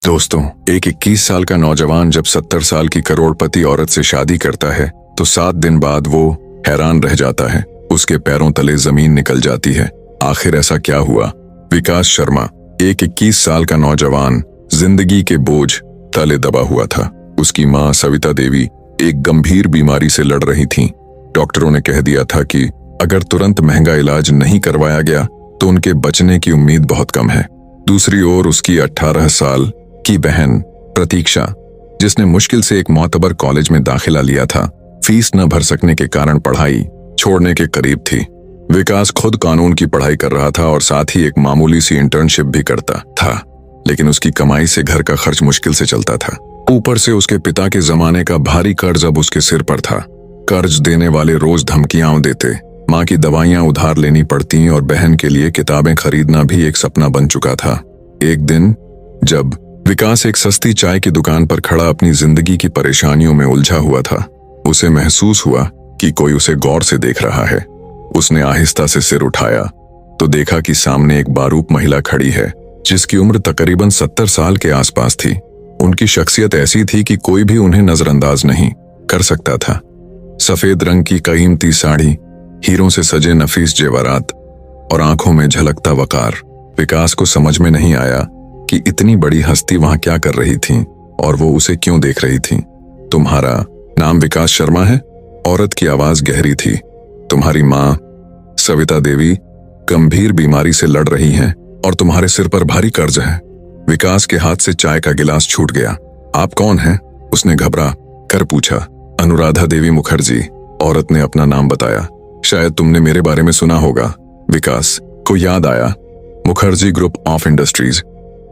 दोस्तों, एक 21 साल का नौजवान जब 70 साल की करोड़पति औरत से शादी करता है तो 7 दिन बाद वो हैरान रह जाता है। उसके पैरों तले जमीन निकल जाती है। आखिर ऐसा क्या हुआ? विकास शर्मा, एक 21 साल का नौजवान, जिंदगी के बोझ तले दबा हुआ था। उसकी मां सविता देवी एक गंभीर बीमारी से लड़ रही थीं। डॉक्टरों ने कह दिया था कि अगर तुरंत महंगा इलाज नहीं करवाया गया तो उनके बचने की उम्मीद बहुत कम है। दूसरी ओर उसकी 18 साल की बहन प्रतीक्षा, जिसने मुश्किल से एक मोतबर कॉलेज में दाखिला लिया था, फीस न भर सकने के कारण पढ़ाई छोड़ने के करीब थी। विकास खुद कानून की पढ़ाई कर रहा था और साथ ही एक मामूली सी इंटर्नशिप भी करता था, लेकिन उसकी कमाई से घर का खर्च मुश्किल से चलता था। ऊपर से उसके पिता के जमाने का भारी कर्ज अब उसके सिर पर था। कर्ज देने वाले रोज धमकियां देते, माँ की दवाइयां उधार लेनी पड़ती और बहन के लिए किताबें खरीदना भी एक सपना बन चुका था। एक दिन जब विकास एक सस्ती चाय की दुकान पर खड़ा अपनी जिंदगी की परेशानियों में उलझा हुआ था, उसे महसूस हुआ कि कोई उसे गौर से देख रहा है। उसने आहिस्ता से सिर उठाया तो देखा कि सामने एक बारूप महिला खड़ी है, जिसकी उम्र तकरीबन 70 साल के आसपास थी। उनकी शख्सियत ऐसी थी कि कोई भी उन्हें नजरअंदाज नहीं कर सकता था। सफेद रंग की कीमती साड़ी, हीरों से सजे नफीस जेवरात और आंखों में झलकता वकार। विकास को समझ में नहीं आया कि इतनी बड़ी हस्ती वहां क्या कर रही थी और वो उसे क्यों देख रही थी। तुम्हारा नाम विकास शर्मा है? औरत की आवाज गहरी थी। तुम्हारी माँ सविता देवी गंभीर बीमारी से लड़ रही हैं और तुम्हारे सिर पर भारी कर्ज है। विकास के हाथ से चाय का गिलास छूट गया। आप कौन हैं? उसने घबरा कर पूछा। अनुराधा देवी मुखर्जी, औरत ने अपना नाम बताया। शायद तुमने मेरे बारे में सुना होगा। विकास को याद आया। मुखर्जी ग्रुप ऑफ इंडस्ट्रीज,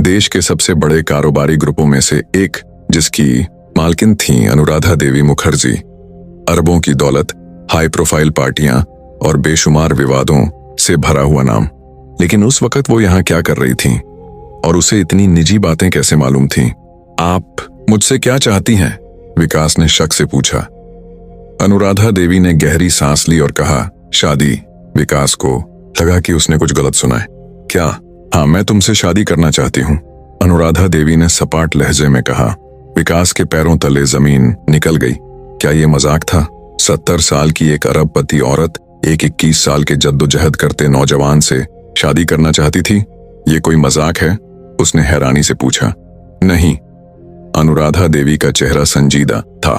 देश के सबसे बड़े कारोबारी ग्रुपों में से एक, जिसकी मालकिन थी अनुराधा देवी मुखर्जी। अरबों की दौलत, हाई प्रोफाइल पार्टियां और बेशुमार विवादों से भरा हुआ नाम। लेकिन उस वक्त वो यहाँ क्या कर रही थी और उसे इतनी निजी बातें कैसे मालूम थीं? आप मुझसे क्या चाहती हैं? विकास ने शक से पूछा। अनुराधा देवी ने गहरी सांस ली और कहा, शादी। विकास को लगा कि उसने कुछ गलत सुना है। क्या? हाँ, मैं तुमसे शादी करना चाहती हूँ, अनुराधा देवी ने सपाट लहजे में कहा। विकास के पैरों तले जमीन निकल गई। क्या ये मजाक था? 70 साल की एक अरबपति औरत एक 21 साल के जद्दोजहद करते नौजवान से शादी करना चाहती थी? ये कोई मजाक है? उसने हैरानी से पूछा। नहीं, अनुराधा देवी का चेहरा संजीदा था।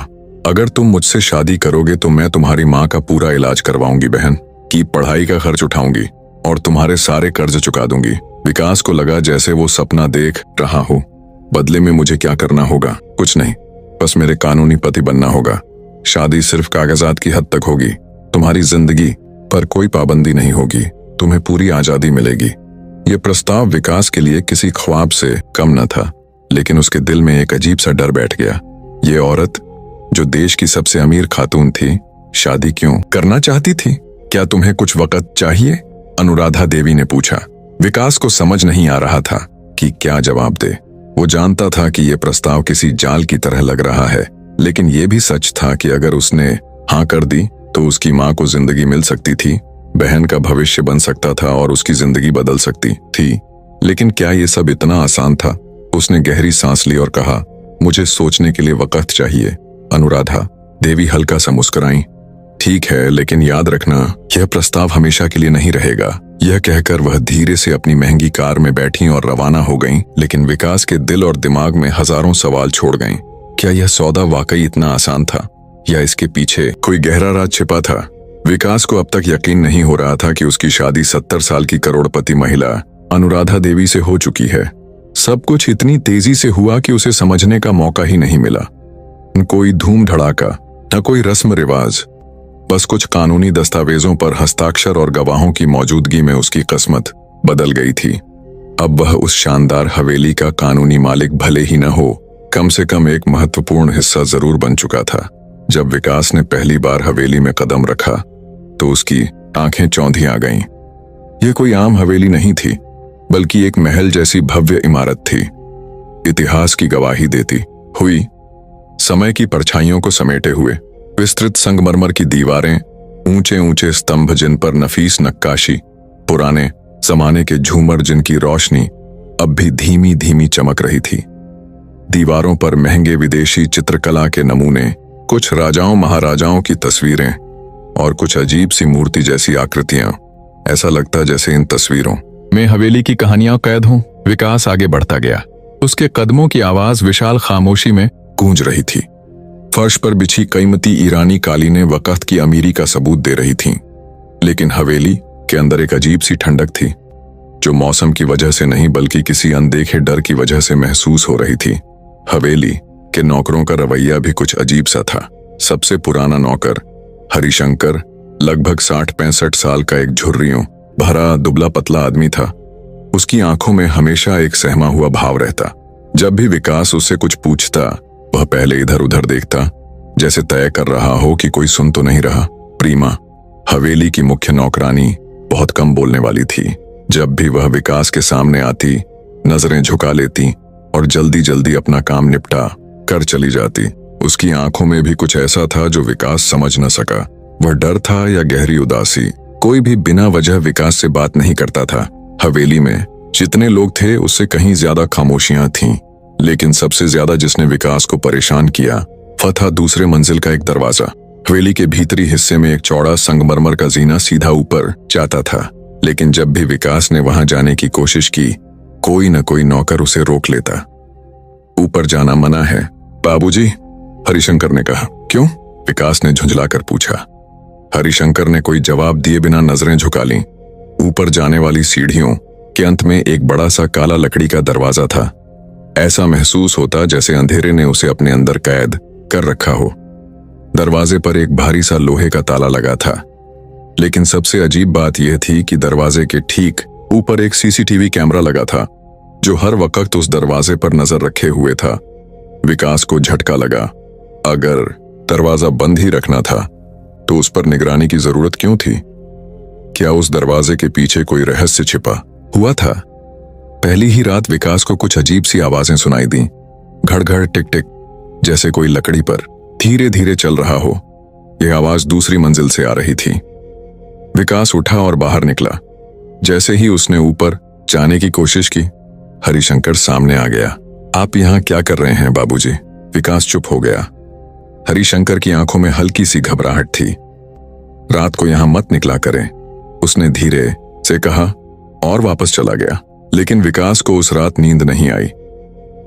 अगर तुम मुझसे शादी करोगे तो मैं तुम्हारी माँ का पूरा इलाज करवाऊंगी, बहन की पढ़ाई का खर्च उठाऊंगी और तुम्हारे सारे कर्ज चुका दूंगी। विकास को लगा जैसे वो सपना देख रहा हो। बदले में मुझे क्या करना होगा? कुछ नहीं, बस मेरे कानूनी पति बनना होगा। शादी सिर्फ कागजात की हद तक होगी। तुम्हारी जिंदगी पर कोई पाबंदी नहीं होगी। तुम्हें पूरी आजादी मिलेगी। ये प्रस्ताव विकास के लिए किसी ख्वाब से कम न था, लेकिन उसके दिल में एक अजीब सा डर बैठ गया। ये औरत, जो देश की सबसे अमीर खातून थी, शादी क्यों करना चाहती थी? क्या तुम्हें कुछ वक्त चाहिए? अनुराधा देवी ने पूछा। विकास को समझ नहीं आ रहा था कि क्या जवाब दे। वो जानता था कि यह प्रस्ताव किसी जाल की तरह लग रहा है, लेकिन यह भी सच था कि अगर उसने हाँ कर दी तो उसकी माँ को जिंदगी मिल सकती थी, बहन का भविष्य बन सकता था और उसकी जिंदगी बदल सकती थी। लेकिन क्या ये सब इतना आसान था? उसने गहरी सांस ली और कहा, मुझे सोचने के लिए वक्त चाहिए। अनुराधा देवी हल्का सा मुस्कुराई। ठीक है, लेकिन याद रखना, यह प्रस्ताव हमेशा के लिए नहीं रहेगा। यह कहकर वह धीरे से अपनी महंगी कार में बैठी और रवाना हो गईं, लेकिन विकास के दिल और दिमाग में हजारों सवाल छोड़ गईं। क्या यह सौदा वाकई इतना आसान था या इसके पीछे कोई गहरा राज छिपा था? विकास को अब तक यकीन नहीं हो रहा था कि उसकी शादी 70 साल की करोड़पति महिला अनुराधा देवी से हो चुकी है। सब कुछ इतनी तेजी से हुआ कि उसे समझने का मौका ही नहीं मिला। न कोई धूम धड़ाका, न कोई रस्म रिवाज, बस कुछ कानूनी दस्तावेजों पर हस्ताक्षर और गवाहों की मौजूदगी में उसकी किस्मत बदल गई थी। अब वह उस शानदार हवेली का कानूनी मालिक भले ही न हो, कम से कम एक महत्वपूर्ण हिस्सा जरूर बन चुका था। जब विकास ने पहली बार हवेली में कदम रखा तो उसकी आंखें चौंधी आ गईं। यह कोई आम हवेली नहीं थी, बल्कि एक महल जैसी भव्य इमारत थी। इतिहास की गवाही देती हुई, समय की परछाइयों को समेटे हुए, विस्तृत संगमरमर की दीवारें, ऊंचे ऊंचे स्तंभ जिन पर नफीस नक्काशी, पुराने जमाने के झूमर जिनकी रोशनी अब भी धीमी धीमी चमक रही थी। दीवारों पर महंगे विदेशी चित्रकला के नमूने, कुछ राजाओं महाराजाओं की तस्वीरें और कुछ अजीब सी मूर्ति जैसी आकृतियां। ऐसा लगता जैसे इन तस्वीरों में हवेली की कहानियां कैद हों। विकास आगे बढ़ता गया। उसके कदमों की आवाज विशाल खामोशी में गूंज रही थी। फर्श पर बिछी कीमती ईरानी कालीनें वक्त की अमीरी का सबूत दे रही थीं, लेकिन हवेली के अंदर एक अजीब सी ठंडक थी, जो मौसम की वजह से नहीं बल्कि किसी अनदेखे डर की वजह से महसूस हो रही थी। हवेली के नौकरों का रवैया भी कुछ अजीब सा था। सबसे पुराना नौकर हरिशंकर लगभग 60-65 साल का एक झुर्रियों भरा दुबला पतला आदमी था। उसकी आंखों में हमेशा एक सहमा हुआ भाव रहता। जब भी विकास उससे कुछ पूछता, वह पहले इधर उधर देखता, जैसे तय कर रहा हो कि कोई सुन तो नहीं रहा। प्रीमा, हवेली की मुख्य नौकरानी, बहुत कम बोलने वाली थी। जब भी वह विकास के सामने आती, नजरें झुका लेती और जल्दी जल्दी अपना काम निपटा कर चली जाती। उसकी आंखों में भी कुछ ऐसा था जो विकास समझ न सका। वह डर था या गहरी उदासी। कोई भी बिना वजह विकास से बात नहीं करता था। हवेली में जितने लोग थे उससे कहीं ज्यादा खामोशियां थीं, लेकिन सबसे ज्यादा जिसने विकास को परेशान किया वह था दूसरे मंजिल का एक दरवाजा। हवेली के भीतरी हिस्से में एक चौड़ा संगमरमर का जीना सीधा ऊपर जाता था, लेकिन जब भी विकास ने वहां जाने की कोशिश की, कोई न कोई नौकर उसे रोक लेता। ऊपर जाना मना है बाबूजी, हरिशंकर ने कहा। क्यों? विकास ने झुंझलाकर पूछा। हरिशंकर ने कोई जवाब दिए बिना नजरें झुका लीं। ऊपर जाने वाली सीढ़ियों के अंत में एक बड़ा सा काला लकड़ी का दरवाजा था। ऐसा महसूस होता जैसे अंधेरे ने उसे अपने अंदर कैद कर रखा हो। दरवाजे पर एक भारी सा लोहे का ताला लगा था, लेकिन सबसे अजीब बात यह थी कि दरवाजे के ठीक ऊपर एक सीसीटीवी कैमरा लगा था, जो हर वक्त उस दरवाजे पर नजर रखे हुए था। विकास को झटका लगा। अगर दरवाजा बंद ही रखना था तो उस पर निगरानी की जरूरत क्यों थी? क्या उस दरवाजे के पीछे कोई रहस्य छिपा हुआ था? पहली ही रात विकास को कुछ अजीब सी आवाजें सुनाई दी। घड़-घड़, टिक-टिक, जैसे कोई लकड़ी पर धीरे धीरे चल रहा हो। यह आवाज दूसरी मंजिल से आ रही थी। विकास उठा और बाहर निकला। जैसे ही उसने ऊपर जाने की कोशिश की, हरिशंकर सामने आ गया। आप यहाँ क्या कर रहे हैं बाबूजी? विकास चुप हो गया। हरिशंकर की आंखों में हल्की सी घबराहट थी। रात को यहां मत निकला करें, उसने धीरे से कहा और वापस चला गया। लेकिन विकास को उस रात नींद नहीं आई।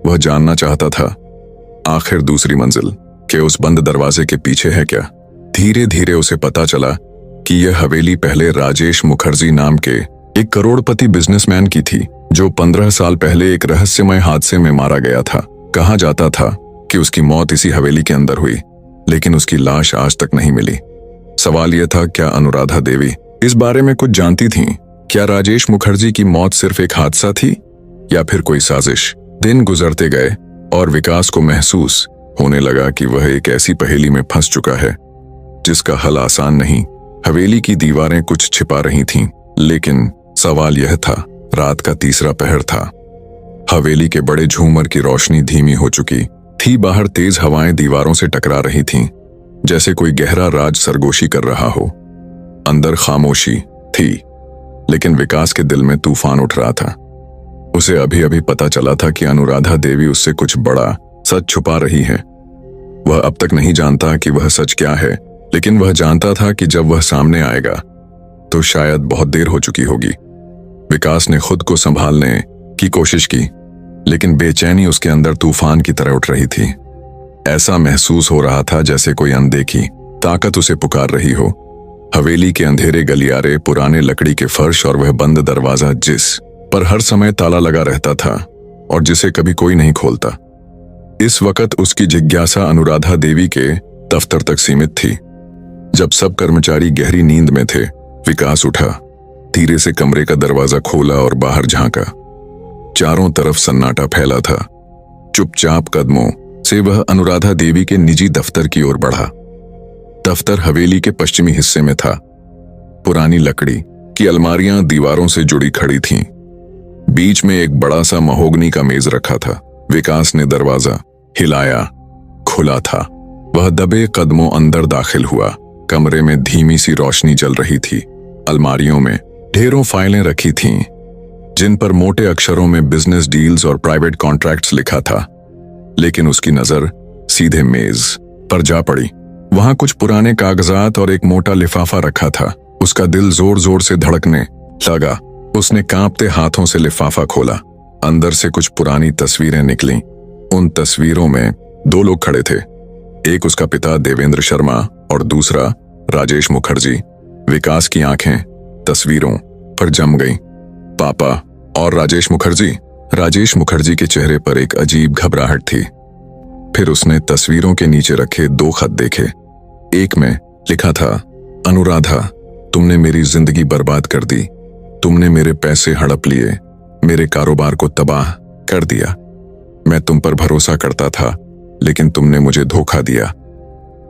वह जानना चाहता था आखिर दूसरी मंजिल के उस बंद दरवाजे के पीछे है क्या। धीरे धीरे उसे पता चला कि यह हवेली पहले राजेश मुखर्जी नाम के एक करोड़पति बिजनेसमैन की थी, जो 15 साल पहले एक रहस्यमय हादसे में मारा गया था। कहा जाता था कि उसकी मौत इसी हवेली के अंदर हुई, लेकिन उसकी लाश आज तक नहीं मिली। सवाल यह था, क्या अनुराधा देवी इस बारे में कुछ जानती थीं? क्या राजेश मुखर्जी की मौत सिर्फ एक हादसा थी या फिर कोई साजिश? दिन गुजरते गए और विकास को महसूस होने लगा कि वह एक ऐसी पहेली में फंस चुका है जिसका हल आसान नहीं। हवेली की दीवारें कुछ छिपा रही थीं, लेकिन सवाल यह था, रात का तीसरा पहर था। हवेली के बड़े झूमर की रोशनी धीमी हो चुकी थी। बाहर तेज हवाएं दीवारों से टकरा रही थीं, जैसे कोई गहरा राज सरगोशी कर रहा हो। अंदर खामोशी थी, लेकिन विकास के दिल में तूफान उठ रहा था। उसे अभी अभी पता चला था कि अनुराधा देवी उससे कुछ बड़ा सच छुपा रही है। वह अब तक नहीं जानता कि वह सच क्या है, लेकिन वह जानता था कि जब वह सामने आएगा तो शायद बहुत देर हो चुकी होगी। विकास ने खुद को संभालने की कोशिश की, लेकिन बेचैनी उसके अंदर तूफान की तरह उठ रही थी। ऐसा महसूस हो रहा था जैसे कोई अनदेखी ताकत उसे पुकार रही हो। हवेली के अंधेरे गलियारे, पुराने लकड़ी के फर्श और वह बंद दरवाजा जिस पर हर समय ताला लगा रहता था और जिसे कभी कोई नहीं खोलता। इस वक्त उसकी जिज्ञासा अनुराधा देवी के दफ्तर तक सीमित थी। जब सब कर्मचारी गहरी नींद में थे, विकास उठा, धीरे से कमरे का दरवाजा खोला और बाहर झांका। चारों तरफ सन्नाटा फैला था। चुपचाप कदमों से वह अनुराधा देवी के निजी दफ्तर की ओर बढ़ा। दफ्तर हवेली के पश्चिमी हिस्से में था। पुरानी लकड़ी की अलमारियां दीवारों से जुड़ी खड़ी थीं। बीच में एक बड़ा सा महोगनी का मेज रखा था। विकास ने दरवाजा हिलाया, खुला था। वह दबे कदमों अंदर दाखिल हुआ। कमरे में धीमी सी रोशनी जल रही थी। अलमारियों में ढेरों फाइलें रखी थीं, जिन पर मोटे अक्षरों में बिजनेस डील्स और प्राइवेट कॉन्ट्रैक्ट्स लिखा था। लेकिन उसकी नजर सीधे मेज पर जा पड़ी। वहां कुछ पुराने कागजात और एक मोटा लिफाफा रखा था। उसका दिल जोर जोर से धड़कने लगा। उसने कांपते हाथों से लिफाफा खोला। अंदर से कुछ पुरानी तस्वीरें निकलीं। उन तस्वीरों में 2 लोग खड़े थे, एक उसका पिता देवेंद्र शर्मा और दूसरा राजेश मुखर्जी। विकास की आंखें तस्वीरों पर जम गईं। पापा और राजेश मुखर्जी के चेहरे पर एक अजीब घबराहट थी। फिर उसने तस्वीरों के नीचे रखे 2 खत देखे। एक में लिखा था, अनुराधा, तुमने मेरी जिंदगी बर्बाद कर दी। तुमने मेरे पैसे हड़प लिए, मेरे कारोबार को तबाह कर दिया। मैं तुम पर भरोसा करता था, लेकिन तुमने मुझे धोखा दिया।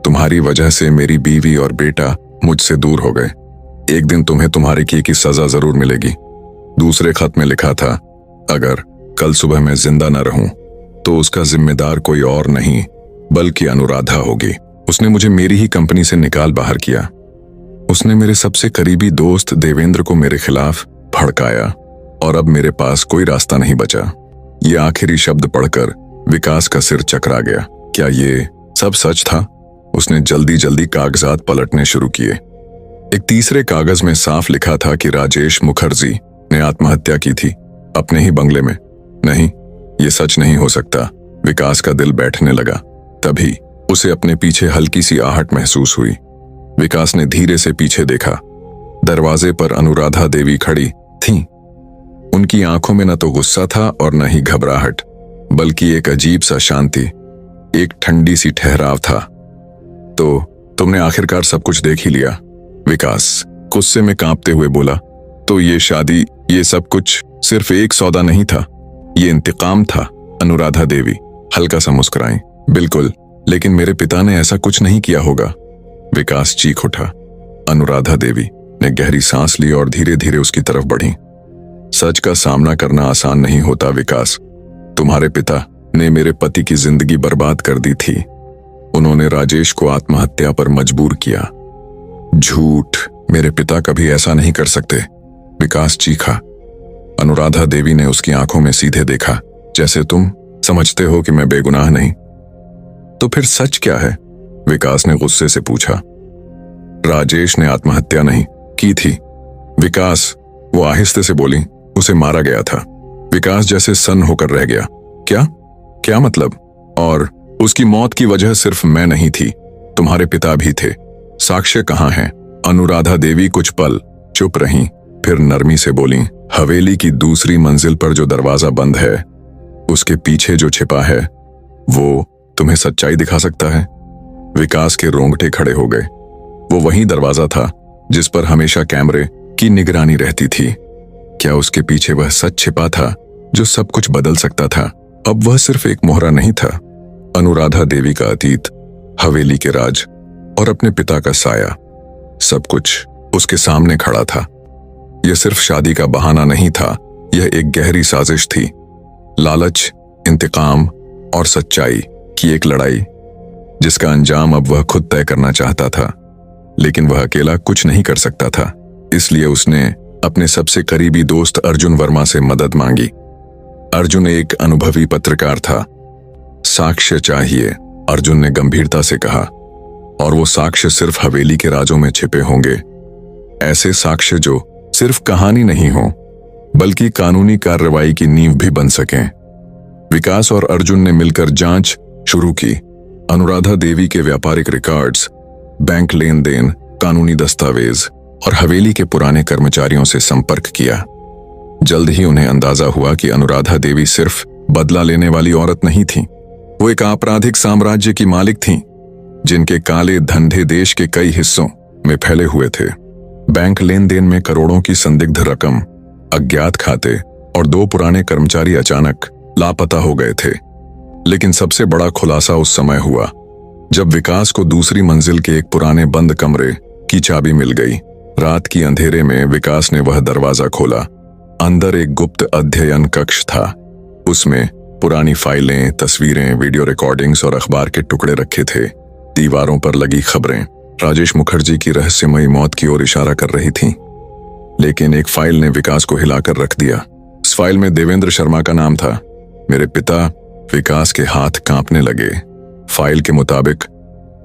तुम्हारी वजह से मेरी बीवी और बेटा मुझसे दूर हो गए। एक दिन तुम्हें तुम्हारे किए की सजा जरूर मिलेगी। दूसरे खत में लिखा था, अगर कल सुबह मैं जिंदा न रहूं तो उसका जिम्मेदार कोई और नहीं बल्कि अनुराधा होगी। उसने मुझे मेरी ही कंपनी से निकाल बाहर किया। उसने मेरे सबसे करीबी दोस्त देवेंद्र को मेरे खिलाफ भड़काया और अब मेरे पास कोई रास्ता नहीं बचा। ये आखिरी शब्द पढ़कर विकास का सिर चकरा गया। क्या ये सब सच था? उसने जल्दी जल्दी कागजात पलटने शुरू किए। एक तीसरे कागज में साफ लिखा था कि राजेश मुखर्जी ने आत्महत्या की थी अपने ही बंगले में। नहीं, ये सच नहीं हो सकता। विकास का दिल बैठने लगा। तभी उसे अपने पीछे हल्की सी आहट महसूस हुई। विकास ने धीरे से पीछे देखा। दरवाजे पर अनुराधा देवी खड़ी थीं। उनकी आंखों में न तो गुस्सा था और न ही घबराहट, बल्कि एक अजीब सा शांति, एक ठंडी सी ठहराव था। तो तुमने आखिरकार सब कुछ देख ही लिया? विकास गुस्से में कांपते हुए बोला। तो ये शादी, ये सब कुछ सिर्फ एक सौदा नहीं था, ये इंतकाम था। अनुराधा देवी हल्का सा मुस्कुराई। बिल्कुल, लेकिन मेरे पिता ने ऐसा कुछ नहीं किया होगा। विकास चीख उठा। अनुराधा देवी ने गहरी सांस ली और धीरे धीरे उसकी तरफ बढ़ी। सच का सामना करना आसान नहीं होता विकास। तुम्हारे पिता ने मेरे पति की जिंदगी बर्बाद कर दी थी। उन्होंने राजेश को आत्महत्या पर मजबूर किया। झूठ, मेरे पिता कभी ऐसा नहीं कर सकते। विकास चीखा। अनुराधा देवी ने उसकी आंखों में सीधे देखा, जैसे तुम समझते हो कि मैं बेगुनाह नहीं। तो फिर सच क्या है? विकास ने गुस्से से पूछा। राजेश ने आत्महत्या नहीं की थी विकास, वो आहिस्ते से बोली। उसे मारा गया था। विकास जैसे सन्न होकर रह गया। क्या मतलब? और उसकी मौत की वजह सिर्फ मैं नहीं थी, तुम्हारे पिता भी थे। साक्ष्य कहाँ हैं? अनुराधा देवी कुछ पल चुप रहीं, फिर नरमी से बोली, हवेली की दूसरी मंजिल पर जो दरवाजा बंद है, उसके पीछे जो छिपा है, वो तुम्हें सच्चाई दिखा सकता है। विकास के रोंगटे खड़े हो गए। वो वही दरवाजा था जिस पर हमेशा कैमरे की निगरानी रहती थी। क्या उसके पीछे वह सच छिपा था जो सब कुछ बदल सकता था? अब वह सिर्फ एक मोहरा नहीं था। अनुराधा देवी का अतीत, हवेली के राज और अपने पिता का साया, सब कुछ उसके सामने खड़ा था। यह सिर्फ शादी का बहाना नहीं था, यह एक गहरी साजिश थी। लालच, इंतकाम और सच्चाई की एक लड़ाई, जिसका अंजाम अब वह खुद तय करना चाहता था। लेकिन वह अकेला कुछ नहीं कर सकता था, इसलिए उसने अपने सबसे करीबी दोस्त अर्जुन वर्मा से मदद मांगी। अर्जुन एक अनुभवी पत्रकार था। साक्ष्य चाहिए, अर्जुन ने गंभीरता से कहा, और वो साक्ष्य सिर्फ हवेली के राजों में छिपे होंगे। ऐसे साक्ष्य जो सिर्फ कहानी नहीं हो, बल्कि कानूनी कार्रवाई की नींव भी बन सकें। विकास और अर्जुन ने मिलकर जांच शुरू की। अनुराधा देवी के व्यापारिक रिकॉर्ड्स, बैंक लेन देन, कानूनी दस्तावेज और हवेली के पुराने कर्मचारियों से संपर्क किया। जल्द ही उन्हें अंदाजा हुआ कि अनुराधा देवी सिर्फ बदला लेने वाली औरत नहीं थी, वो एक आपराधिक साम्राज्य की मालिक थीं, जिनके काले धंधे देश के कई हिस्सों में फैले हुए थे। बैंक लेन देन में करोड़ों की संदिग्ध रकम, अज्ञात खाते और 2 पुराने कर्मचारी अचानक लापता हो गए थे। लेकिन सबसे बड़ा खुलासा उस समय हुआ जब विकास को दूसरी मंजिल के एक पुराने बंद कमरे की चाबी मिल गई। रात की अंधेरे में विकास ने वह दरवाजा खोला। अंदर एक गुप्त अध्ययन कक्ष था। उसमें पुरानी फाइलें, तस्वीरें, वीडियो रिकॉर्डिंग्स और अखबार के टुकड़े रखे थे। दीवारों पर लगी खबरें राजेश मुखर्जी की रहस्यमयी मौत की ओर इशारा कर रही थीं। लेकिन एक फाइल ने विकास को हिलाकर रख दिया। इस फाइल में देवेंद्र शर्मा का नाम था। मेरे पिता विकास के हाथ कांपने लगे। फाइल के मुताबिक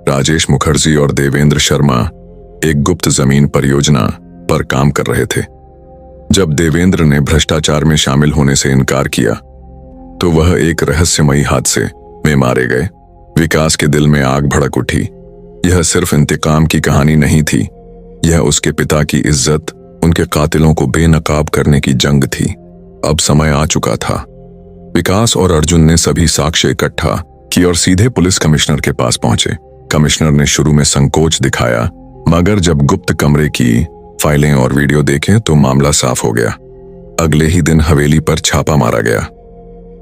राजेश मुखर्जी और देवेंद्र शर्मा एक गुप्त जमीन परियोजना पर काम कर रहे थे। जब देवेंद्र ने भ्रष्टाचार में शामिल होने से इनकार किया तो वह एक रहस्यमयी हादसे में मारे गए। विकास के दिल में आग भड़क उठी। यह सिर्फ इंतकाम की कहानी नहीं थी, यह उसके पिता की इज्जत, उनके कातिलों को बेनकाब करने की जंग थी। अब समय आ चुका था। विकास और अर्जुन ने सभी साक्ष्य इकट्ठा किए और सीधे पुलिस कमिश्नर के पास पहुंचे। कमिश्नर ने शुरू में संकोच दिखाया, मगर जब गुप्त कमरे की फाइलें और वीडियो देखे तो मामला साफ हो गया। अगले ही दिन हवेली पर छापा मारा गया।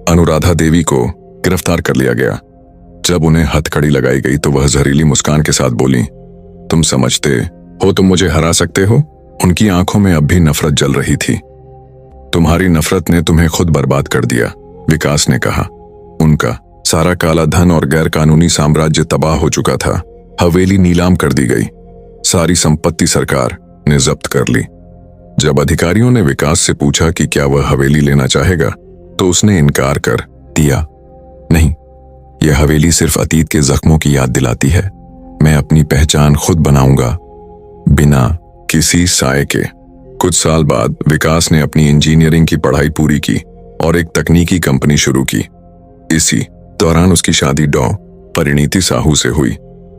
अनुराधा देवी को गिरफ्तार कर लिया गया। जब उन्हें हथकड़ी लगाई गई तो वह जहरीली मुस्कान के साथ बोली, तुम समझते हो तुम मुझे हरा सकते हो? उनकी आंखों में अब भी नफरत जल रही थी। तुम्हारी नफरत ने तुम्हें खुद बर्बाद कर दिया, विकास ने कहा। उनका सारा काला धन और गैरकानूनी साम्राज्य तबाह हो चुका था। हवेली नीलाम कर दी गई। सारी संपत्ति सरकार ने जब्त कर ली। जब अधिकारियों ने विकास से पूछा कि क्या वह हवेली लेना चाहेगा तो उसने इनकार कर दिया। नहीं, यह हवेली सिर्फ अतीत के जख्मों की याद दिलाती है। मैं अपनी पहचान खुद बनाऊंगा, बिना किसी साए के। कुछ साल बाद विकास ने अपनी इंजीनियरिंग की पढ़ाई पूरी की और एक तकनीकी कंपनी शुरू की। इसी दौरान उसकी शादी डॉ. परिणीति साहू से हुई।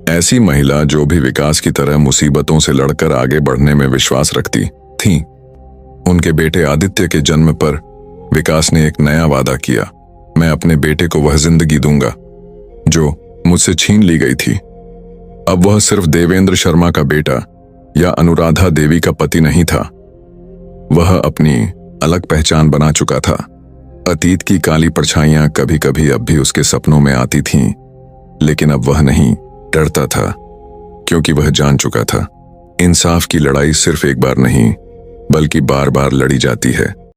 ऐसी महिला जो भी विकास की तरह मुसीबतों से लड़कर आगे बढ़ने में विश्वास रखती थी। उनके बेटे आदित्य के जन्म पर विकास ने एक नया वादा किया, मैं अपने बेटे को वह जिंदगी दूंगा जो मुझसे छीन ली गई थी। अब वह सिर्फ देवेंद्र शर्मा का बेटा या अनुराधा देवी का पति नहीं था, वह अपनी अलग पहचान बना चुका था। अतीत की काली परछाइयां कभी कभी अब भी उसके सपनों में आती थीं, लेकिन अब वह नहीं डरता था, क्योंकि वह जान चुका था इंसाफ की लड़ाई सिर्फ एक बार नहीं बल्कि बार बार लड़ी जाती है।